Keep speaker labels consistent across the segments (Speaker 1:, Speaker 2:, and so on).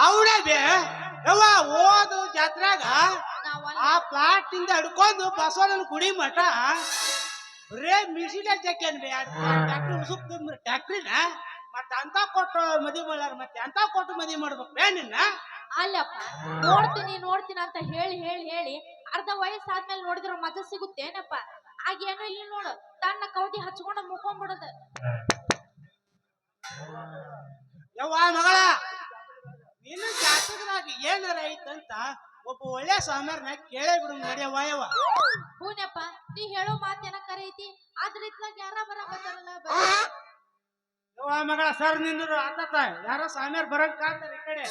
Speaker 1: ಅವಳೇ ಬೇ ಯವ್ವ ಓದು ಜಾತ್ರಾಗ ಆ ಪ್ಲಾಟ್ ಇಂದ ಹಿಡ್ಕೊಂಡು ಬಸವನ ಗುಡಿ ಮಠ ಬರೇ ಮಿಷಿನ ಜಕ್ಕೇನ್ ಬೇ ಟ್ಯಾಕ್ಟ್ರಿ ಉಸುಕ್ ಟ್ಯಾಕ್ಟ್ರಿನ ಮತ್ತೆ ಅಂತ ಕೊಟ್ಟು ಮದುವೆ ಮಾಡ್ಯಾರ ಮತ್ತೆ ಅಂತ ಕೊಟ್ಟು ಮದುವೆ ಮಾಡ್ಬೇಕು ಬೇ ನಿನ್ನ
Speaker 2: ಅಲ್ಲಪ್ಪ ನೋಡ್ತೀನಿ ನೋಡ್ತೀನಿ ಅಂತ ಹೇಳಿ ಹೇಳಿ ಹೇಳಿ ಅರ್ಧ ವಯಸ್ಸಾದ್ಮೇಲೆ ನೋಡಿದ್ರ ಮಜಾ ಸಿಗುತ್ತೇನಪ್ಪ ಆಗೇನು ಇಲ್ಲಿ ನೋಡು ತನ್ನ ಕೌದಿ ಹಚ್ಕೊಂಡು ಮುಕ್ಕೊಂಡ್ಬಿಡೋದು.
Speaker 1: ಯವ್ವ ಮಗಳ ನಿನ್ನ ಜಾತಕದಾಗ ಏನಾರ ಐತಂತ ಒಬ್ಬ ಒಳ್ಳೆ ಸ್ವಾಮಿಯರ್ನ ಕೇಳೇ ಬಿಡು ನಡೆಯವ್ವ ಯವ್ವ.
Speaker 2: ಹೂನಪ್ಪ ನೀ ಹೇಳೋ ಮಾತೇನ ಕರೆ ಐತಿ ಆದ್ರ ಇತ್ಲಾಗ ಯಾರ ಬರಕತ್ತಾರಲ್ಲ
Speaker 1: ಯವ್ವ ಮಗಳ ಸರ್ ನಿಂದ್ರು ಆತ ಯಾರೋ ಸ್ವಾಮಿಯರ್ ಬರಂಗ್ ಕಾಣ್ತಾರ ಈ ಕಡೆ.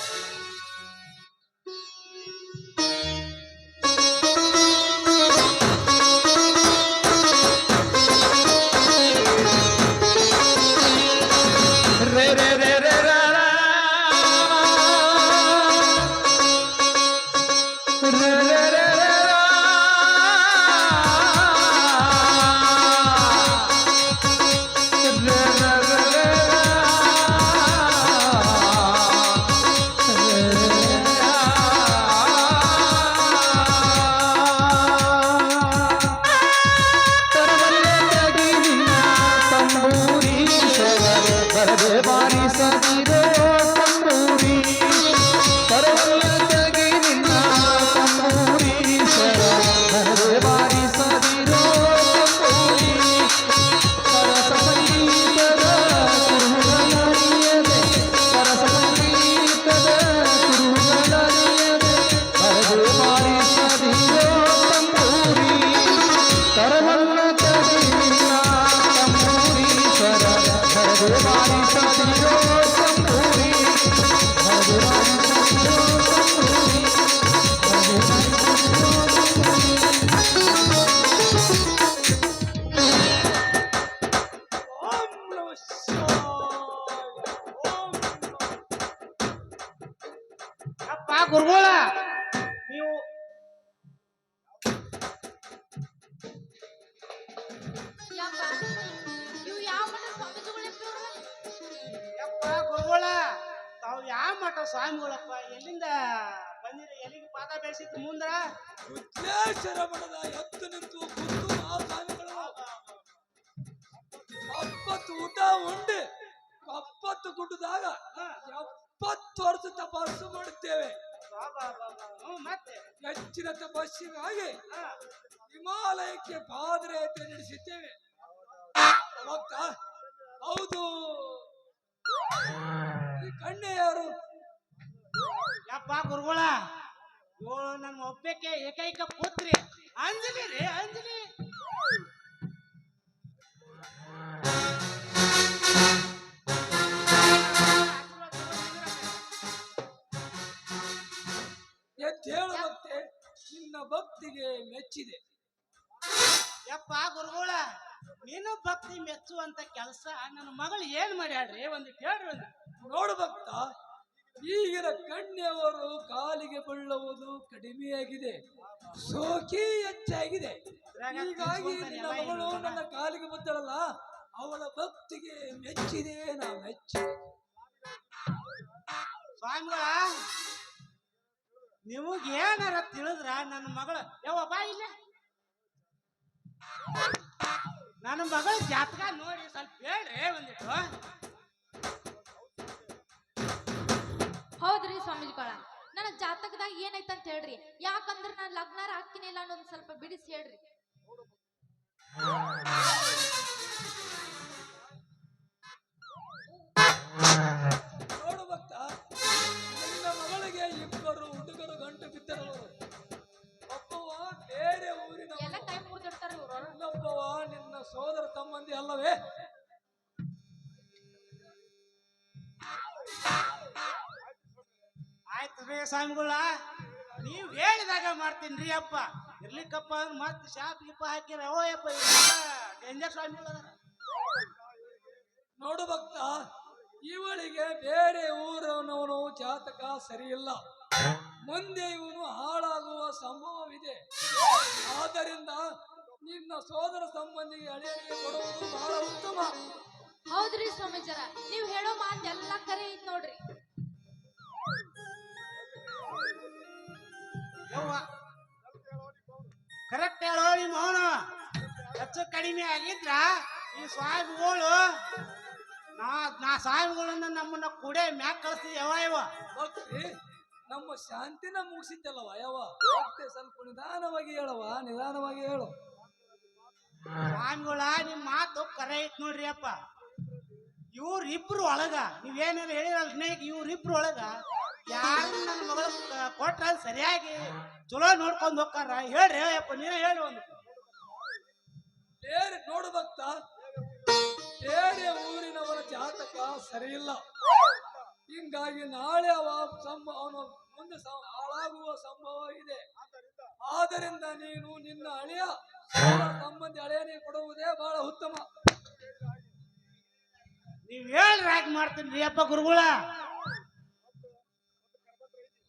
Speaker 1: ಗುರುಗಳ ನೀವು ಗುರುಗಳ ತಾವು ಯಾವ ಮಠ ಸ್ವಾಮಿಗಳಪ್ಪ ಎಲ್ಲಿಂದ ಬಂದಿರಿ ಎಲ್ಲಿಗೆ ಪಾದ ಬೆಳೆಸಿತ್ತು ಮುಂದ್ರ
Speaker 3: ವಿಶ್ವೇಶ್ವರ ಮಠದ ಎತ್ತು ನಿಂತು ಕೂತು ಆ ಸ್ವಾಮಿಗಳು 70 ಊಟ ಉಂಡು 70 ಗುಡ್ಡದಾಗ 70 ವರ್ಷ ತಪಸ್ಸು ಮಾಡುತ್ತೇವೆ.
Speaker 1: ಮತ್ತೆ
Speaker 3: ಹೆಚ್ಚಿನ ತಪಸ್ಸಿಗಾಗಿ ಹಿಮಾಲಯಕ್ಕೆ ಪಾದಯಾತ್ರೆ ನಡೆಸಿದ್ದೇವೆ. ಹೌದು, ಈ ಕಣ್ಣೆ ಯಾರು?
Speaker 1: ಯಪ್ಪ ಗುರುಗಳ ಇವಳು ನನ್ನ ಒಬ್ಬಕ್ಕೆ ಏಕೈಕ ಪುತ್ರಿ ಅಂಜಲಿ ರೀ ಅಂಜಲಿ.
Speaker 3: ಎದ್ದೇಳು ಭಕ್ತೆ, ನಿನ್ನ ಭಕ್ತಿಗೆ ಮೆಚ್ಚಿದೆ.
Speaker 1: ಯಪ್ಪ ಗುರುಗಳ ನೀನು ಭಕ್ತಿ ಮೆಚ್ಚುವಂತ ಕೆಲಸ ನನ್ನ ಮಗಳು ಏನ್ ಮಾಡ್ಯಾಡ್ರಿ ಒಂದು ಹೇಳ್ರಿ. ಒಂದು
Speaker 3: ನೋಡು ಭಕ್ತ, ಈಗಿನ ಕನ್ಯೆಯವರು ಕಾಲಿಗೆ ಬೀಳುವುದು ಕಡಿಮೆಯಾಗಿದೆ, ಸೋಕಿ ಹೆಚ್ಚಾಗಿದೆ. ಹೀಗಾಗಿ ನಿನ್ನ ಮಗಳು ನನ್ನ ಕಾಲಿಗೆ ಬಿದ್ದಳಲ್ಲ, ಅವಳ ಭಕ್ತಿಗೆ ಮೆಚ್ಚಿದೆ, ನಾ ಮೆಚ್ಚಿದೆ.
Speaker 1: ಸ್ವಾಮಿಗಳ ನಿಮಗ್ ಏನಾರ ತಿಳಿದ್ರ ನನ್ನ ಮಗಳ ಯವ್ವ ಬಾ ಇಲ್ಲ ನನ್ನ ಮಗಳ ಜಾತಕ ನೋಡಿ ಸ್ವಲ್ಪ ಹೇಳ್ರಿ ಒಂದಿಟ್ಟು.
Speaker 2: ಹೌದ್ರಿ ಸ್ವಾಮೀಜಿಗಳ, ನನ್ನ ಜಾತಕದಾಗ ಏನೈತಂತ ಹೇಳ್ರಿ, ಯಾಕಂದ್ರ ನಾನ್ ಲಗ್ನಾರ ಹಾಕ್ತೀನಿ ಇಲ್ಲ ಅನ್ನೋದು ಸ್ವಲ್ಪ ಬಿಡಿಸಿ ಹೇಳ್ರಿ.
Speaker 3: ನೋಡು ಭಕ್ತ, ನಿನ್ನ ಮಗಳಿಗೆ 2 ಹುಡುಗರು ಗಂಟು ಬಿದ್ದರವರು. ಒಬ್ಬವ ಬೇರೆ ಊರಿನ,
Speaker 2: ಎಲ್ಲ ಕೈ ಮುರಿದಿರ್ತಾರ ಇವ್ರು.
Speaker 3: ಇನ್ನೊಬ್ಬವ ನಿನ್ನ ಸೋದರ ಸಂಬಂಧಿ ಅಲ್ಲವೇ?
Speaker 1: ಆಯ್ತು ರೀ ಸ್ವಾಮಿಗಳ, ನೀವ್ ಹೇಳಿದಾಗ ಮಾಡ್ತೀನಿ ಅಪ್ಪ. ಇರ್ಲಿಕ್ಕಪ್ಪ ಅಂದ್ರೆ ಮತ್ತೆ ಶಾಪ್ ಗಿಪ್ಪ ಹಾಕಿರ ಓ ಯಪ್ಪ ಡೇಂಜರ್ ಸ್ವಾಮಿಗಳ.
Speaker 3: ನೋಡು ಭಕ್ತ, ಇವಳಿಗೆ ಬೇರೆ ಊರವನವನು ಜಾತಕ ಸರಿಯಿಲ್ಲ, ಮುಂದೆ ಇವನು ಹಾಳಾಗುವ ಸಂಭವವಿದೆ. ಆದ್ದರಿಂದ ನಿನ್ನ ಸೋದರ ಸಂಬಂಧಿಗೆ ಅಳಿಯನಿಗೆ ಕೊಡುವುದು ಬಹಳ ಉತ್ತಮ.
Speaker 2: ಹೌದ್ರಿ ಸ್ವಾಮೀಜರ, ನೀವ್ ಹೇಳೋ ಮಾತು ಎಲ್ಲ ಕರೆ ಐತ್ ನೋಡ್ರಿ.
Speaker 1: ಕರೆಕ್ಟ್ ಹೇಳೋ ನಿಮ್ಮ ಅವನು ಹೆಚ್ಚು ಕಡಿಮೆ ಆಗಿದ್ರ ಈ ಸ್ವಾಮಿಗಳು ನಾ ಸ್ವಾಮಿಗಳನ್ನ ನಮ್ಮನ್ನ ಕೂಡೆ ಮ್ಯಾಕ್ ಕಳಿಸ್ತೀವಿ ಯಾವ
Speaker 3: ಭಕ್ತಿ ನಮ್ಮ ಶಾಂತಿನ ಮುಗಿಸಿದ್ದಲ್ಲವ ಯಾವ ಭಕ್ತಿ ಸ್ವಲ್ಪ ನಿಧಾನವಾಗಿ ಹೇಳವ ನಿಧಾನವಾಗಿ ಹೇಳು.
Speaker 1: ಸ್ವಾಮಿಗಳ ನಿಮ್ ಮಾತು ಕರೆ ಐತ್ ನೋಡ್ರಿ ಅಪ್ಪ. ಇವ್ರಿಬ್ರು ಒಳಗ ನೀವೇನಾರ ಹೇಳಿರಲ್ಲ ಸ್ನೇಹಿತ, ಇವ್ರಿಬ್ರು ಒಳಗ ಯಾರು ನನ್ನ ಮಗಳು ಕೊಟ್ರ ಸರಿಯಾಗಿ ಚಲೋ ನೋಡ್ಕೊಂಡ್ ಹೋಗ್ತಾರ ಹೇಳ್ರಿ ಅಪ್ಪ, ನೀವೇ ಹೇಳಿ ಒಂದು.
Speaker 3: ಬೇರೆ ನೋಡು ಭಕ್ತ, ಬೇರೆ ಊರಿನವರ ಜಾತಕ ಸರಿ ಇಲ್ಲ. ಹಿಂಗಾಗಿ ನಾಳೆ ಅವನು ಮುಂದೆ ಹಾಳಾಗುವ ಸಂಭವ ಇದೆ. ಆದ್ದರಿಂದ ನೀನು ನಿನ್ನ ಅಳಿಯ ಸಂಬಂಧಿ ಅಳಿಯನೇ ಕೊಡುವುದೇ ಬಹಳ ಉತ್ತಮ.
Speaker 1: ನೀವ್ ಹೇಳ್ರಿ ಯಾಕೆ ಮಾಡ್ತೀನಿ ಅಪ್ಪ ಗುರುಗಳ.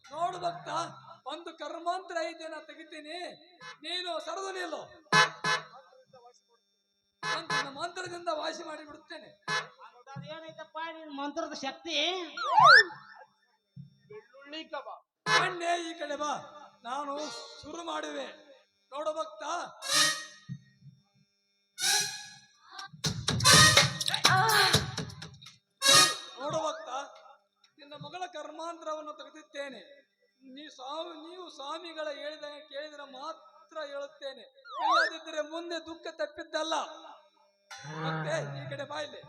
Speaker 3: ನೋಡು ಭಕ್ತ, ಒಂದು ಕರ್ಮಾಂತರ ಐತೆ ನಾ ತೆಗಿತೀನಿ, ನೀನು ಸರದು ನಿಲ್ಲು. ನನ್ನ ಮಂತ್ರದಿಂದ ವಾಸಿ ಮಾಡಿ ಬಿಡುತ್ತೇನೆ.
Speaker 1: ಏನೈತಪ್ಪ ನಿನ್ ಮಂತ್ರದ ಶಕ್ತಿ?
Speaker 3: ಬನ್ನಿ ಈ ಕಡೆ ಬಾ, ನಾನು ಶುರು ಮಾಡುವೆ. ನೋಡು ಭಕ್ತ, ನೋಡು ಭಕ್ತ, ನಿನ್ನ ಮಗಳ ಕರ್ಮಾಂತರವನ್ನು ತೆಗೆದಿದ್ದೇನೆ. ನೀವು ಸ್ವಾಮಿಗಳ ಕೇಳಿದರೆ ಮಾತ್ರ ಹೇಳುತ್ತೇನೆ, ಇಲ್ಲದಿದ್ದರೆ ಮುಂದೆ ದುಃಖ ತಪ್ಪಿದ್ದಲ್ಲ. ಮತ್ತೆ ಈ ಕಡೆ ಬಾಯಿಲೆ.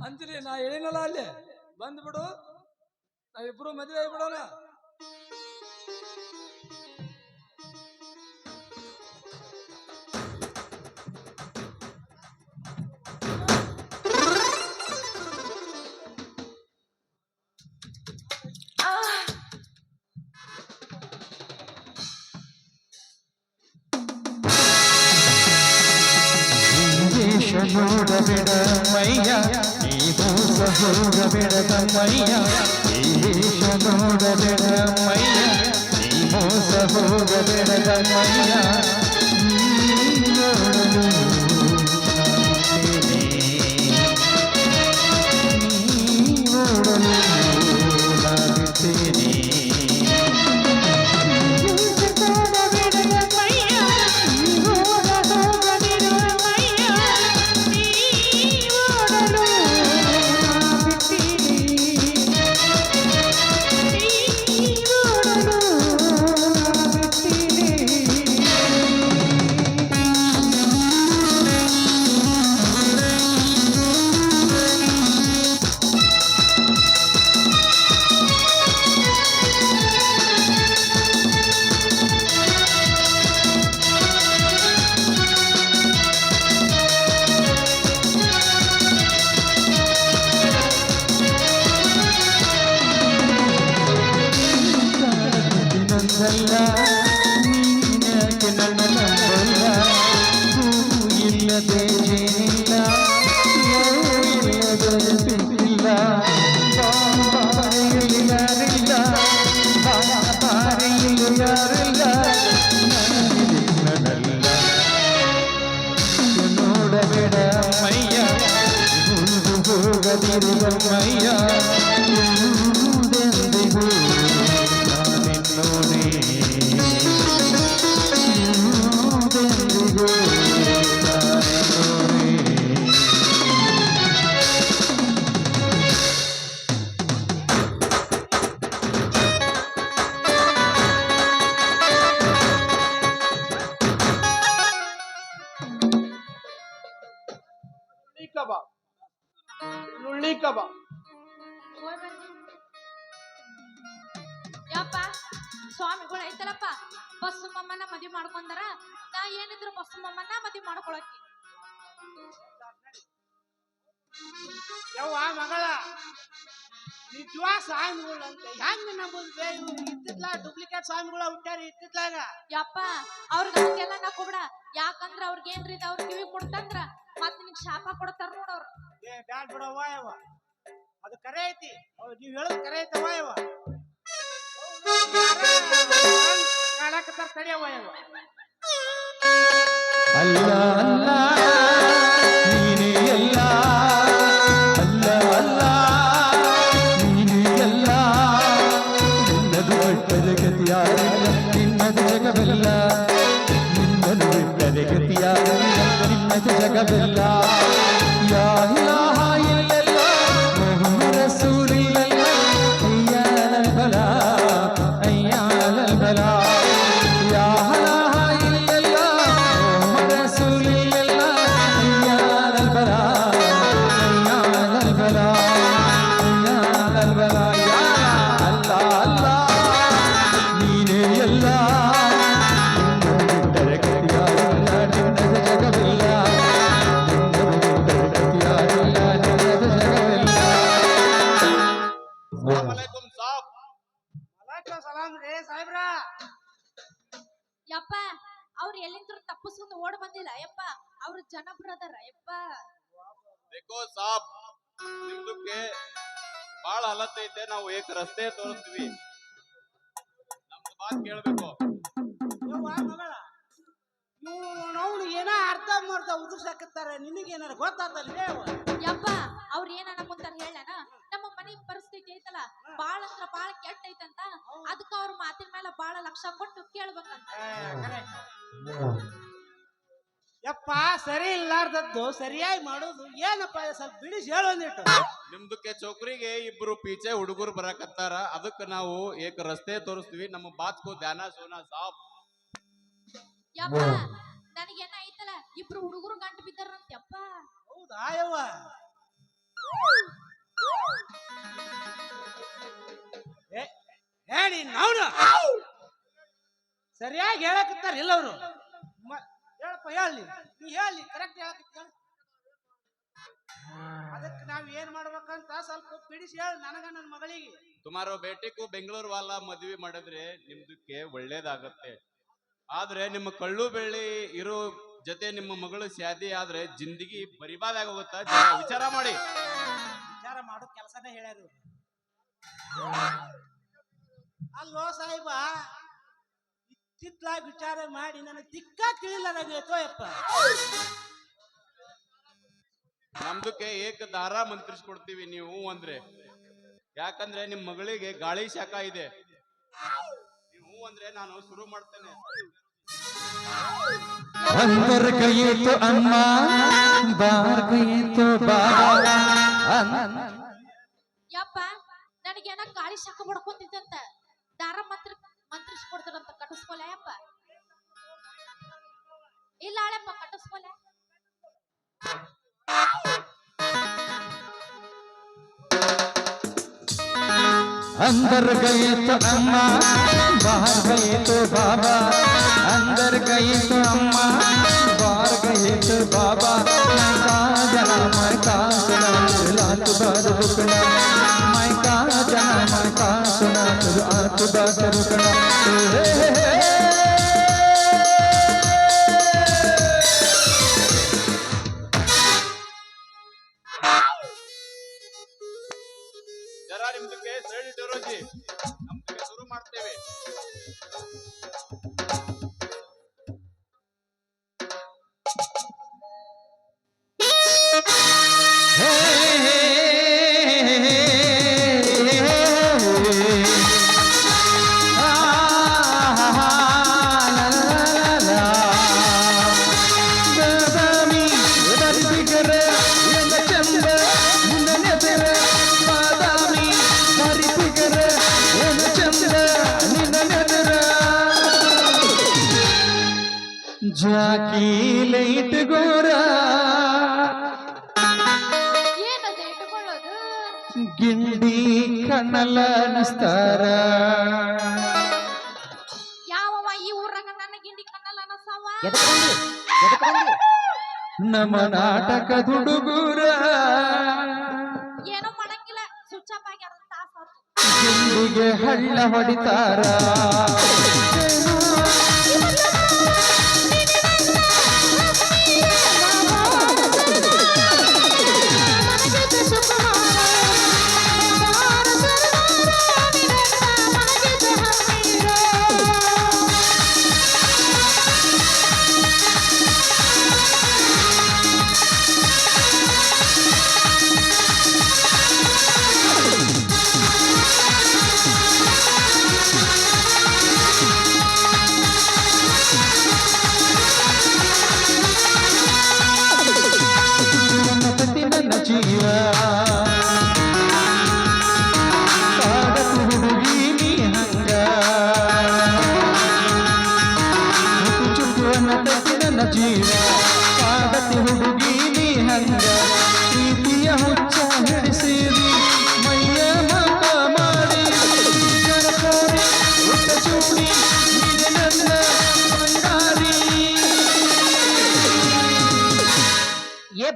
Speaker 3: ಅಂಜಲಿ, ನಾ ಹೇಳಿನಲ್ಲ ಅಲ್ಲೇ ಬಂದ್ಬಿಡು, ನಾವಿಬ್ರು ಮದುವೆ ಆಗ್ಬಿಡೋಣ.
Speaker 4: ನೋಡಬೇಡ ಮೈಯ ಈ ಮೋಸ ಹೋಗಬೇಡ ತಮ್ಮಯ್ಯ, ಈ ವೇಷ ನೋಡಬೇಡ ಮೈಯ ಈ ಮೋಸ ಹೋಗಬೇಡ ತಮ್ಮಯ್ಯ. ನೋಡಲು ನೋಡಲು ನಾಗುತ್ತೇನೆ. ನೀನಕ್ಕೆ ನನ್ನ ನಂಬಲ್ಲ, ಹೂ ಇಲ್ಲದೆ ಜೇನಿಲ್ಲ, ಇಲ್ಲದೆ ಸಿಕ್ಕಿಲ್ಲ, ಬಾರಿಯಲ್ಲಿ ಯಾರಿಲ್ಲ, ಬಾರಿಯಲ್ಲಿ ಯಾರಿಲ್ಲ, ನನ್ನಲ್ಲ. ನೋಡಬೇಡ ಮೈಯ ಹೋಗದಿರುವ ಮೈಯ, ಎಂದೆಂದಿಗೂ ನೋಡಿ
Speaker 1: ನುಳ್ಳಿ ಕಬಾ
Speaker 2: ಯಪ್ಪ ಸ್ವಾಮಿಗಳು ಐತಲಪ್ಪ, ಬಸ್ಸು ಮಮ್ಮನ ಮದ್ವಿ ಮಾಡ್ಕೊಂಡಾರ. ನಾ ಏನಿದ್ರು ಬಸ್ಸು ಮಮ್ಮನ ಮದ್ವಿ ಮಾಡ್ಕೊಳಕಿ.
Speaker 1: ಯವ್ವ ಮಗಳ, ನಿಜವಾ ಸ್ವಾಮಿಗಳು ಅಂತ ಹೆಂಗ ನಂಬುದು? ಇತ್ತಿತ್ಲ ಡೂಪ್ಲಿಕೇಟ್ ಸ್ವಾಮಿಗಳು ಹುಟ್ಟ್ಯಾರ ಇತ್ತಿತ್ಲಾಗ.
Speaker 2: ಯಪ್ಪ ಅವ್ರಿಗೆ ಹಂಗೆಲ್ಲ ನಾಕೋಬಿಡ, ಯಾಕಂದ್ರ ಅವ್ರಿಗೇನ್ರಿ ಅವ್ರ ಕಿವಿ ಕೊಡ್ತಂದ್ರ ಮತ್ ನಿನಗ್ ಶಾಪ ಕೊಡ್ತಾರ ನೋಡವ್ರು.
Speaker 1: ಬ್ಯಾಡ್ ಬಿಡವ್ವ ಯವ್ವ, ಅದು ಕರೆ ಐತಿ, ನೀವ್ ಹೇಳೋದು ಕರೆ ಐತವ್ವ ಯವ್ವ. ಕಾಡಕತ್ತಾರ ತಡಿಯವ್ವ ಯವ್ವ.
Speaker 4: ಅಲ್ಲ ಅಲ್ಲ ನೀನೇ ಎಲ್ಲ ಅಲ್ಲ ಅಲ್ಲ ನೀನೇ ಎಲ್ಲ ನಿನ್ನದು ಬಿಟ್ಟರೆ ಗತಿಯಾರಿಲ್ಲ ನಿನ್ನದು ಜಗವೆಲ್ಲ ನಿನ್ನದು ಬಿಟ್ಟರೆ ಗತಿಯಾರಿಲ್ಲ ನಿನ್ನದು ಜಗವೆಲ್ಲ ಯಾ ಇಲಾಹ ಇಲ್ಲಲ್ಲಾಹ್ ಮುಹಮ್ಮದ್ ರಸೂಲುಲ್ಲಾಹ್ ಅಯ್ಯಾಲಲ್ ಬಲಾ ಅಯ್ಯಾಲಲ್ ಬಲಾ ಯಾ ಇಲಾಹ ಇಲ್ಲಲ್ಲಾಹ್ ಮುಹಮ್ಮದ್ ರಸೂಲುಲ್ಲಾಹ್ ಅಯ್ಯಾಲಲ್ ಬಲಾ ಅಯ್ಯಾಲಲ್ ಬಲಾ ಅಯ್ಯಾಲಲ್ ಬಲಾ ಯಾ ಅಲ್ಲಾ ಅಲ್ಲಾ ನೀನೇ ಎಲ್ಲ ನಿನ್ನದು ಬಿಟ್ಟರೆ ಗತಿಯಾರಿಲ್ಲ ನಿನ್ನದು ಜಗವಿಲ್ಲ
Speaker 5: अस्सलामुअलैकुम साहब
Speaker 1: ವಾಲೇಕುಂ ಸಲಾಂ ರೇ ಸಾಹೇಬ್ರ.
Speaker 2: ಯಪ್ಪ ಅವ್ರು ಎಲ್ಲಿಂದ್ರ ತಪ್ಪಿಸ್ಕೊಂಡು ಓಡ್ ಬಂದಿಲ್ಲ ಯಪ್ಪ ಅವ್ರ ಜನ ಬ್ರದರ್ ಯಪ್ಪ.
Speaker 5: देखो साहब ನಿಮ್ದಕ್ಕೆ ಬಾಳ ಹಲತ್ತೈತೆ ನಾವು ಏಕ ರಸ್ತೆ ತೋರಿಸ್ತೀವಿ ನಮ್ದು ಮಾತು ಕೇಳಬೇಕು
Speaker 1: ಯವ್ವ ಮಗಳ ನಾವು ಏನೋ ಅರ್ಧ ಮಾಡ್ದ ಉದುರ್ಸಾಕತ್ತಾರೆ ನಿನಗೇನಾರ ಗೊತ್ತಾತಲ್ಲ ಹೇಳುವ.
Speaker 2: ಯಪ್ಪ ಅವ್ರ ಏನ ಕುಂತಾರ ಹೇಳಣ ನಮ್ಮ ಮನೆ ಪರಿಸ್ಥಿತಿ ಐತಲ್ಲ ಬಾಳ ಅಂದ್ರ ಬಾಳ ಕೆಟ್ಟ ಐತಂತ ಅದಕ್ಕ ಅವ್ರ ಮಾತಿನ ಮೇಲೆ ಬಾಳ ಲಕ್ಷ ಕೊಟ್ಟು ಕೇಳ್ಬೇಕಂತ.
Speaker 1: ಯಪ್ಪ ಸರಿ ಇಲ್ಲಾರ್ದದ್ದು ಸರಿಯಾಗಿ ಮಾಡೋದು ಏನಪ್ಪ ಸ್ವಲ್ಪ ಬಿಡಿಸಿ ಹೇಳೋದಿಟ್ಟು.
Speaker 5: ನಿಮ್ದಕ್ಕೆ ಚೌಕ್ರಿಗೆ ಇಬ್ರು ಪೀಚೆ ಹುಡುಗರು ಬರಕತ್ತಾರ ಅದಕ್ಕೆ ನಾವು ಏಕ ರಸ್ತೆ ತೋರಿಸ್ತೀವಿ ನಮ್ಮ ಬಾತ್ಕೋ ಧ್ಯಾನ ಸೋನಾ ಸಾಬ್.
Speaker 2: ಯಪ್ಪ ನನಗೇನ ಐತಲ್ಲ ಇಬ್ರು ಹುಡುಗರು ಗಂಟು ಬಿದ್ದಾರಂತ ಯಪ್ಪ.
Speaker 1: ಹೌದಾ ಯವ್ವ? ಹೇಳಿ ನಾವು ಸರಿಯಾಗಿ ಹೇಳಕತ್ತಾರ ಇಲ್ಲ ಅವರು. ಹೇಳಪ್ಪ ಹೇಳಿ ನೀ ಹೇಳಿ ಕರೆಕ್ಟ್ ಹೇಳಕತ್ತ. ಅದಕ್ಕೆ ನಾವ್ ಏನ್ ಮಾಡ್ಬೇಕಂತ ಸ್ವಲ್ಪ ಬಿಡಿಸಿ ಹೇಳಿ ನನಗ ನನ್ನ ಮಗಳಿಗೆ.
Speaker 5: ತುಮಾರೋ ಬೇಟಿಗೂ ಬೆಂಗಳೂರು ವಾಲ ಮದುವೆ ಮಾಡಿದ್ರೆ ನಿಮ್ದಕ್ಕೆ ಒಳ್ಳೇದಾಗತ್ತೆ. ಆದ್ರೆ ನಿಮ್ಮ ಕಳ್ಳು ಬೆಳ್ಳಿ ಇರೋ ಜೊತೆ ನಿಮ್ಮ ಮಗಳು ಶಾದಿ ಆದ್ರೆ ಜಿಂದಗಿ ಬರಿಬಾದ್ ಆಗೋಗುತ್ತಾ. ವಿಚಾರ ಮಾಡಿ.
Speaker 1: ವಿಚಾರ ಮಾಡೋ ಕೆಲಸನೇ ಹೇಳ್ಯಾರು. ಅಲ್ಲೋ ಸಾಹಿಬ ಇತ್ತಿತ್ಲಾಗಿ ವಿಚಾರ ಮಾಡಿ ನನಗೆ ದಿಕ್ಕ ತಿಳಿಲಾಗೈತೋ ಯಪ್ಪ.
Speaker 5: ನಮ್ದಕ್ಕೆ ಏಕ ದಾರ ಮಂತ್ರಿಸ್ಕೊಡ್ತೀವಿ ನೀವು ಅಂದ್ರೆ. ಯಾಕಂದ್ರೆ ನಿಮ್ ಮಗಳಿಗೆ ಗಾಳಿ ಶಾಖ ಇದೆ. ನೀವು ಅಂದ್ರೆ ನಾನು ಶುರು ಮಾಡ್ತೇನೆ.
Speaker 4: अंदर गई तो अम्मा बाहर गई तो बाबा.
Speaker 2: ಯಪ್ಪ ನನಗೇನ ಗಾಳಿ ಶಾಖ ಬಡ್ಕೊಂತಿದ್ದಂತ ದಾರ ಮಂತ್ರಿಸ್ಕೊಡ್ತಾರಂತ ಕಟ್ಟಿಸ್ಕೊಲ್ಲ ಯಪ್ಪ. ಇಲ್ಲ ಆಳಪ್ಪ ಕಟ್ಟಿಸ್ಕೊಲ್ಲ.
Speaker 4: अंदर गए तो अम्मा बाहर गए तो बाबा. अंदर गए तो अम्मा बाहर गए तो बाबा. मैं का जना मैं का सुना लात बात रुकना. मैं का जना मैं का सुना लात बात रुकना.
Speaker 5: ಜರ ನಿಮ್ದಕ್ಕೆ ಸೈಡ್ ಇಟ್ಟಿರೋಜಿ ನಮ್ದಕ್ಕೆ ಶುರು ಮಾಡ್ತೇವೆ.
Speaker 4: ಜಾಕಿ ಲೈಟ್ ಗೋರ
Speaker 2: ಏನದು ಇಟ್ಕೊಳ್ಳೋದು
Speaker 4: ಗಿಂಡಿ ಕಣ್ಣಲ್ಲ ಅನಸ್ತಾರ.
Speaker 2: ಯಾವವ ಈ ಊರಾಗ ನನ್ನ ಗಿಂಡಿ ಕಣ್ಣಲ್ಲ ಅನಸಾವ.
Speaker 4: ನಮ್ಮ ನಾಟಕದ ಹುಡುಗರ
Speaker 2: ಏನೋ ಮಾಡಂಗಿಲ್ಲ ಸ್ವಿಚ್ ಆಫ್ ಆಗಿ ಅರ್ಧ ತಾಸು ಆತು.
Speaker 4: ಗಿಂಡಿಗೆ ಹಳ್ಳ ಹೊಡಿತಾರ.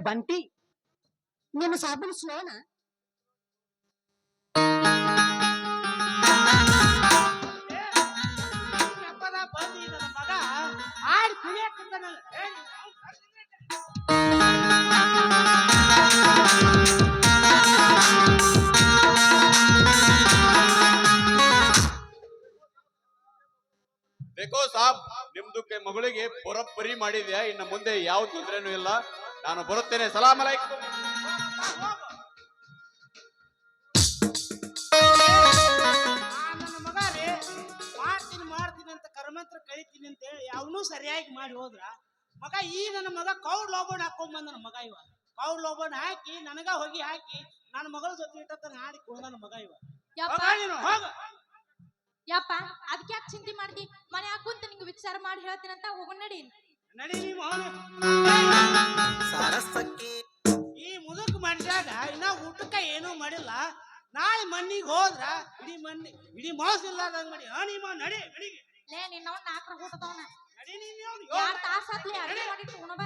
Speaker 6: ಬಂಟಿ ನಿನ್ನ ಸಾಬೂನು ಸ್ಲೋನ
Speaker 1: ನೆಪದ ಬಂದಿ ನನ್ನ ಮಗ ಆಡ್ ಕುಣಿಯಕ್ಕಂತಾನ.
Speaker 5: ಬೇಕೋ ಸಾಬ್ ನಿಮ್ದಕ್ಕೆ ಮಗಳಿಗೆ ಬರೋಬ್ಬರಿ ಮಾಡಿದ್ಯಾ, ಇನ್ನು ಮುಂದೆ ಯಾವ ತೊಂದ್ರೆನೂ ಇಲ್ಲ. ನಾನು ಬರುತ್ತೇನೆ. ಸಲಾಮ್ ಅಲೈಕುಂ.
Speaker 1: ನನ್ನ ಮಗ ರೀ ಮಾಡ್ತೀನಿ ಅಂತ ಕರ್ಮಂತ್ರ ಕಳಿತೀನಿ ಅಂತ ಹೇಳಿ ಅವನು ಸರಿಯಾಗಿ ಮಾಡಿ ಹೋದ್ರ ಮಗ ಈ ನನ್ನ ಮಗ ಕೌಡ್ ಲೋಬನ್ ಹಾಕೊಂಡ್ ಬಂದ ನನ್ನ ಮಗ ಇವ ಕೌಡ್ ಲೋಬನ್ ಹಾಕಿ ನನಗ ಹೋಗಿ ಹಾಕಿ ನನ್ನ ಮಗಳ ಜೊತೆ ಇಟ್ಟತ್ತ ಹಾಡಿ ಕುಳ್ದ ನನ್ನ ಮಗ ಇವ.
Speaker 2: ಯಪ್ಪ
Speaker 1: ಹೋಗ ನೀನು ಹೋಗ.
Speaker 2: ಯಪ್ಪ ಅದಕ್ಕೆ ಯಾಕೆ ಚಿಂತೆ ಮಾಡ್ದಿ? ಮನೆ ಹಾಕುಂತ ನಿಂಗೆ ವಿಚಾರ ಮಾಡಿ ಹೇಳ್ತೀನಂತ ಹೋಗೋಣ ನಡಿ.
Speaker 1: ನಡಿ ನೀವು ಈ ಮುದುಕ್ ಮನುಷ್ಯಾಗ ಇನ್ನ ಊಟಕ್ಕ ಏನೂ ಮಾಡಿಲ್ಲ. ನಾಳೆ ಮಣ್ಣಿಗೆ ಹೋದ್ರ ಇಡೀ ಮಾಸ್ ಇಲ್ಲಾರ್ದಂಗ್ ಮಾಡಿ ನಡಿ ನಡಿಗೆ
Speaker 2: ಲೇ ನಿನ್ನವ್ 4 ಊಟದವನ
Speaker 1: ನಡಿ ನೀನು
Speaker 2: 2 ತಾಸ ಆತ್ಲಿ ಅಡಿಗೆ ಮಾಡಿ ಉಣಬ